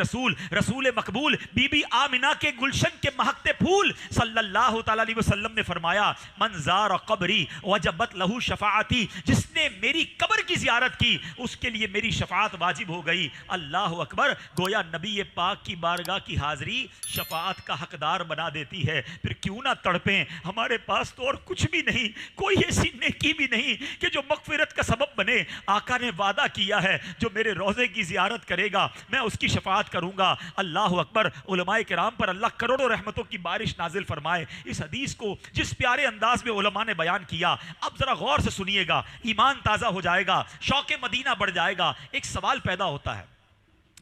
رسول رسول مقبول be be Amna کے گلشن کے مہکتے پھول صلی اللہ تعالی علیہ وسلم نے فرمایا من زار قبری وجبت لہو شفاعتی، جس نے میری قبر کی زیارت کی اس کے لیے میری شفاعت واجب ہو گئی۔ اللہ اکبر، گویا نبی پاک کی بارگاہ کی حاضری شفاعت کا حقدار بنا دیتی ہے۔ پھر کیوں نہ تڑپیں، ہمارے پاس تو اور کچھ بھی نہیں، کوئی ایسی نیکی بھی نہیں کہ جو مغفرت کا سبب بنے۔ آقا نے وعدہ کیا ہے جو میرے روضے کی زیارت کرے گا میں اس کی شفاعت کروں گا۔ اللہ اکبر، علماء کرام پر اللہ کروڑوں رحمتوں کی بارش نازل فرمائے۔ اس حدیث کو جس پیارے انداز میں علماء نے بیان کیا، اب ذرا غور سے سنیے گا، ایمان تازہ ہو جائے گا، شوق مدینہ بڑھ جائے گا۔ ایک سوال پیدا ہوتا ہے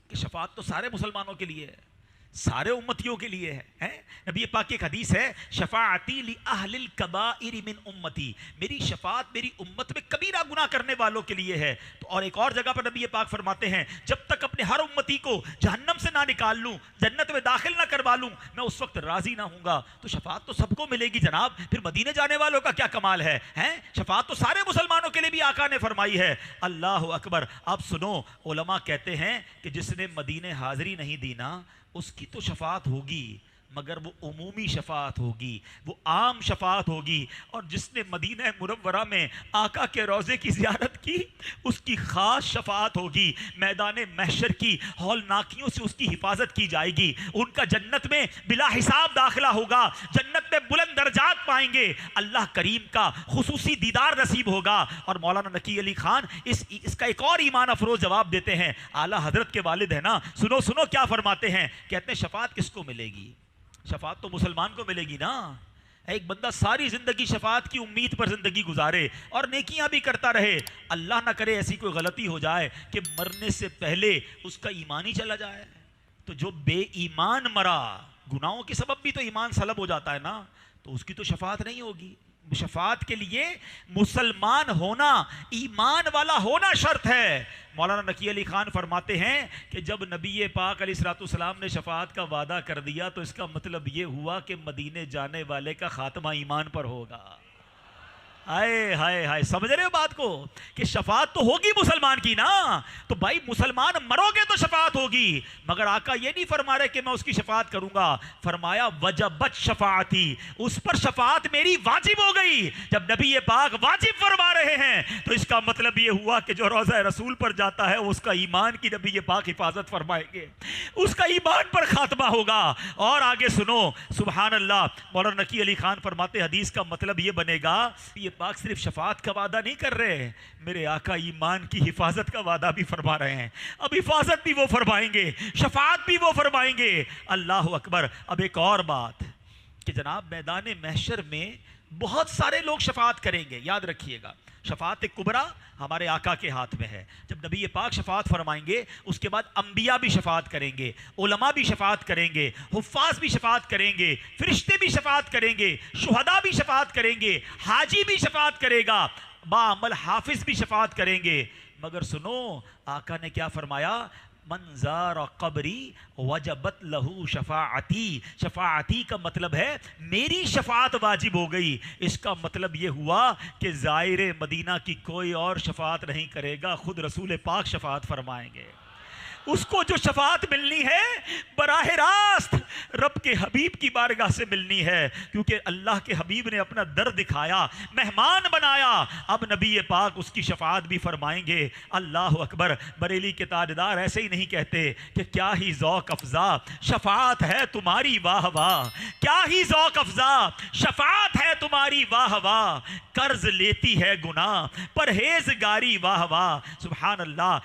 کہ شفاعت تو سارے مسلمانوں کے لیے ہے، سارے امتیوں کے لیے ہے۔ نبی پاک کی ایک حدیث ہے، شفاعتی لأہل الکبائر من امتی، میری شفاعت میری امت میں کبیرہ گناہ کرنے والوں کے لیے ہے۔ تو اور ایک اور جگہ پر نبی پاک فرماتے ہیں، جب تک اپنے ہر امتی کو جہنم سے نہ نکال لوں، جنت میں داخل نہ کروا لوں، میں اس وقت راضی نہ ہوں گا۔ تو شفاعت تو سب کو ملے گی جناب، پھر مدینے جانے والوں کا کیا کمال ہے؟ شفاعت تو سارے مسلمانوں کے لیے بھی آقا نے فرمائی ہے۔ اللہ اکبر، آپ سنو، علماء کہتے ہیں کہ جس نے مدینے حاضری نہیں دی نا، اس کی تو شفاعت ہوگی مگر وہ عمومی شفاعت ہوگی، وہ عام شفاعت ہوگی۔ اور جس نے مدینہ منورہ میں آقا کے روضے کی زیارت کی، اس کی خاص شفاعت ہوگی۔ میدان محشر کی ہولناکیوں سے اس کی حفاظت کی جائے گی، ان کا جنت میں بلا حساب داخلہ ہوگا، جنت میں بلند درجات پائیں گے، اللہ کریم کا خصوصی دیدار نصیب ہوگا۔ اور مولانا نقی علی خان اس کا ایک اور ایمان افروز جواب دیتے ہیں، اعلیٰ حضرت کے والد ہیں نا، سنو سنو کیا فرماتے ہیں، کہتے ہیں شفاعت کس کو ملے گی؟ شفاعت تو مسلمان کو ملے گی نا۔ ایک بندہ ساری زندگی شفاعت کی امید پر زندگی گزارے اور نیکیاں بھی کرتا رہے، اللہ نہ کرے ایسی کوئی غلطی ہو جائے کہ مرنے سے پہلے اس کا ایمان ہی چلا جائے، تو جو بے ایمان مرا، گناہوں کے سبب بھی تو ایمان سلب ہو جاتا ہے نا، تو اس کی تو شفاعت نہیں ہوگی۔ شفاعت کے لیے مسلمان ہونا، ایمان والا ہونا شرط ہے۔ مولانا نقی علی خان فرماتے ہیں کہ جب نبی پاک علیہ الصلوۃ والسلام نے شفاعت کا وعدہ کر دیا تو اس کا مطلب یہ ہوا کہ مدینے جانے والے کا خاتمہ ایمان پر ہوگا۔ ہائے ہائے ہائے، سمجھ رہے ہو بات کو کہ شفاعت تو ہوگی مسلمان کی نا، تو بھائی مسلمان مرو گے تو شفاعت ہوگی، مگر آقا یہ نہیں فرما رہے کہ میں اس کی شفاعت کروں گا، فرمایا وجبت شفاعتی، اس پر شفاعت میری واجب ہو گئی۔ جب نبی پاک واجب فرما رہے ہیں تو اس کا مطلب یہ ہوا کہ جو روضہ رسول پر جاتا ہے اس کا ایمان کی نبی پاک حفاظت فرمائیں گے، اس کا ایمان پر خاتمہ ہوگا۔ اور آگے سنو، سبحان اللہ، مولانا نقی علی خان فرماتے حدیث کا مطلب یہ بنے گا، یہ پاک صرف شفاعت کا وعدہ نہیں کر رہے، میرے آقا ایمان کی حفاظت کا وعدہ بھی فرما رہے ہیں۔ اب حفاظت بھی وہ فرمائیں گے، شفاعت بھی وہ فرمائیں گے۔ اللہ اکبر۔ اب ایک اور بات کہ جناب میدان محشر میں بہت سارے لوگ شفاعت کریں گے، یاد رکھیے گا، شفاعت کبریٰ ہمارے آقا کے ہاتھ میں ہے۔ جب نبی پاک شفاعت فرمائیں گے اس کے بعد انبیاء بھی شفاعت کریں گے، علماء بھی شفاعت کریں گے، حفاظ بھی شفاعت کریں گے، فرشتے بھی شفاعت کریں گے، شہداء بھی شفاعت کریں گے، حاجی بھی شفاعت کرے گا، باعمل حافظ بھی شفاعت کریں گے۔ مگر سنو، آقا نے کیا فرمایا، من زار قبری وجبت لہو شفاعتی، شفاعتی کا مطلب ہے میری شفاعت واجب ہو گئی۔ اس کا مطلب یہ ہوا کہ زائر مدینہ کی کوئی اور شفاعت نہیں کرے گا، خود رسول پاک شفاعت فرمائیں گے۔ اس کو جو شفاعت ملنی ہے براہ راست رب کے حبیب کی بارگاہ سے ملنی ہے، کیونکہ اللہ کے حبیب نے اپنا در دکھایا، مہمان بنایا، اب نبی پاک اس کی شفاعت بھی فرمائیں گے۔ اللہ اکبر۔ بریلی کے تاجدار ایسے ہی نہیں کہتے کہ کیا ہی ذوق افزا شفاعت ہے تمہاری واہ واہ، کیا ہی ذوق افزا شفاعت ہے تمہاری واہ واہ، قرض لیتی ہے گناہ پرہیزگاری واہ واہ۔ سبحان اللہ۔